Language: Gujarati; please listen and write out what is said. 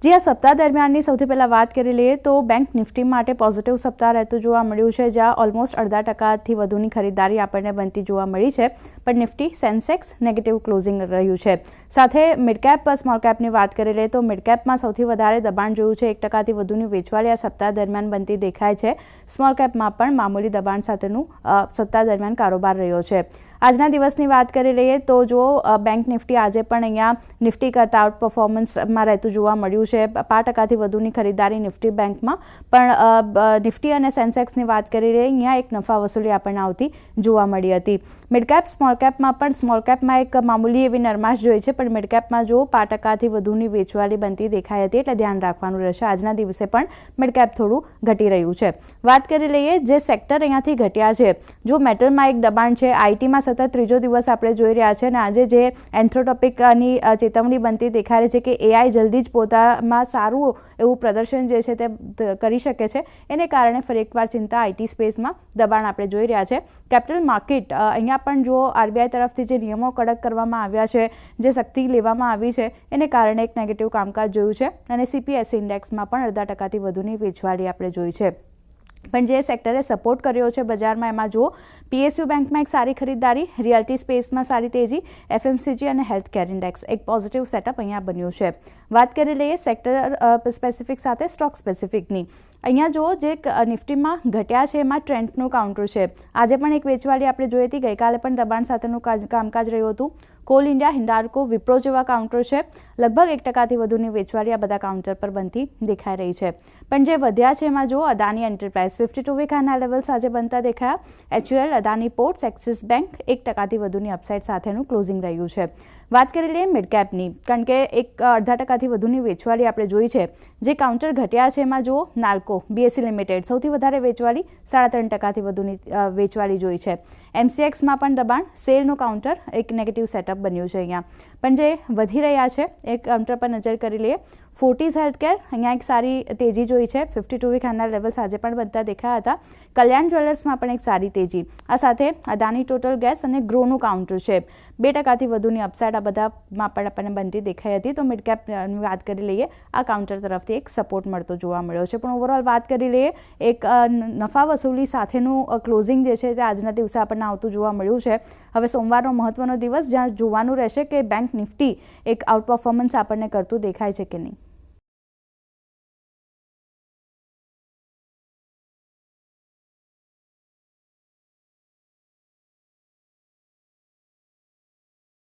जी आ सप्ताह दरमियान सौथी पहला बात करी लीए तो बैंक निफ्टी माटे पॉजिटिव सप्ताह रहतुं जोवा मळ्युं छे, ज्यां ऑलमोस्ट 0.5% वधुनी खरीदारी आपणे बनती जोवा मळी छे। पण निफ्टी सेन्सेक्स नेगेटिव क्लोजिंग रह्युं छे। साथे मिड केप स्मॉल केपनी वात करी लीए तो मिड केपमां सौथी वधारे दबाण जोयुं छे। 1% थी वधुनी वेचवाली आ सप्ताह दरमियान बनती देखाय छे। स्मॉल केपमां पण मामूली दबाण साथेनुं सप्ताह दरमियान कारोबार रह्यो छे। आजना दिवसनी बात करी लीए तो जो बैंक निफ्टी आजे पण अहींया निफ्टी करता आउट परफॉर्मन्समां रहेतुं जोवा मळ्युं छे। 5% थी वधुनी खरीदारी निफ्टी बैंकमां पण निफ्टी अने सेन्सेक्सनी बात करी लीए अहींया एक नफा वसूली आपणने आवती जोवा मळी हती। मिड केप स्मॉल केपमां पण स्मॉल केपमां एक मामूली एवी नरमाश जोई छे, पण मिड केपमां जो 5% थी वधुनी वेचवाली बनती देखाई हती એટલે ધ્યાન રાખવાનું રહેશે। આજના દિવસે પણ મિડ કેપ થોડું ઘટી રહ્યું છે। વાત કરી લઈએ જે સેક્ટર અહીંયાથી ઘટ્યા છે, જો મેટલમાં એક દબાણ છે, આઈટીમાં સતત ત્રીજો દિવસ આપણે જોઈ રહ્યા છે અને આજે જે એન્થ્રોટોપિકની ચેતવણી બનતી દેખાઈ રહી છે કે એઆઈ જલ્દી જ પોતામાં સારું એવું પ્રદર્શન જે છે તે કરી શકે છે, એને કારણે ફરી એકવાર ચિંતા આઈટી સ્પેસમાં દબાણ આપણે જોઈ રહ્યા છે। કેપિટલ માર્કેટ અહીંયા પણ જો આરબીઆઈ તરફથી જે નિયમો કડક કરવામાં આવ્યા છે, જે સખ્તી લેવામાં આવી છે, એને કારણે એક નેગેટિવ કામકાજ જોયું છે અને સીપીએસઈ ઇન્ડેક્સમાં પણ 0.5% વધુની વેચવાલી આપણે જોઈ છે। પણ જે સેક્ટરે સપોર્ટ કર્યો છે બજારમાં એમાં જુઓ પીએસયુ બેંકમાં એક સારી ખરીદારી, રિયલ્ટી સ્પેસમાં સારી તેજી, એફએમસીજી અને હેલ્થકેર ઇન્ડેક્સ એક પોઝિટિવ સેટઅપ અહીંયા બન્યું છે। વાત કરી લઈએ સેક્ટર સ્પેસિફિક સાથે સ્ટોક સ્પેસિફિકની। અહીંયા જુઓ જે નિફ્ટીમાં ઘટ્યા છે એમાં ટ્રેન્ડનું કાઉન્ટર છે। આજે પણ એક વેચવાલી આપણે જોઈ હતી, ગઈકાલે પણ દબાણ સાથેનું કામકાજ રહ્યું હતું। કોલ ઇન્ડિયા, હિન્ડાલ્કો, વિપ્રો જેવા કાઉન્ટર છે। લગભગ 1% થી વધુની વેચવાલી આ બધા કાઉન્ટર પર બનતી દેખાઈ રહી છે। પણ જે વધ્યા છે એમાં જો અદાની એન્ટરપ્રાઇઝ 52 વીક હાઈના લેવલ્સ આજે બનતા દેખાયા। HUL, Adani ports, axis bank 1% થી વધુની અપસાઇડ સાથેનું ક્લોઝિંગ રહ્યું છે। વાત કરી લઈએ મિડ કેપની, કારણ કે એક 0.5% થી વધુની વેચવાલી આપણે જોઈ છે। જે કાઉન્ટર ઘટ્યા છે એમાં જુઓ નાલ્કો, બીએસસી લિમિટેડ સૌથી વધારે વેચવાલી 3.5% થી વધુની વેચવાલી જોઈ છે। એમસીએક્સમાં પણ દબાણ, સેલનું કાઉન્ટર એક નેગેટિવ સેટઅપ બન્યું છે અહીંયા। પણ જે વધી રહ્યા છે એક કાઉન્ટર પર નજર કરી લઈએ। ફોર્ટીઝ હેલ્થકેર અહીંયા એક સારી તેજી જોઈ છે। 52 વીક હાઈના લેવલ્સ આજે પણ બનતા દેખાયા હતા। કલ્યાણ જ્વેલર્સમાં પણ એક સારી તેજી, આ સાથે અદાની ટોટલ ગેસ અને ગ્રોનું કાઉન્ટર છે। 2% થી વધુની અપસાઇડ આ બધામાં પણ આપણને બનતી દેખાઈ હતી। તો મિડ કેપની વાત કરી લઈએ આ કાઉન્ટર તરફથી એક સપોર્ટ મળતો જોવા મળ્યો છે। પણ ઓવરઓલ વાત કરી લઈએ એક નફા વસૂલી સાથેનું ક્લોઝિંગ જે છે તે આજના દિવસે આપણને આવતું જોવા મળ્યું છે। હવે સોમવારનો મહત્વનો દિવસ જ્યાં જોવાનું રહેશે કે બેંક નિફ્ટી એક આઉટ પરફોર્મન્સ આપણને કરતું દેખાય છે કે નહીં।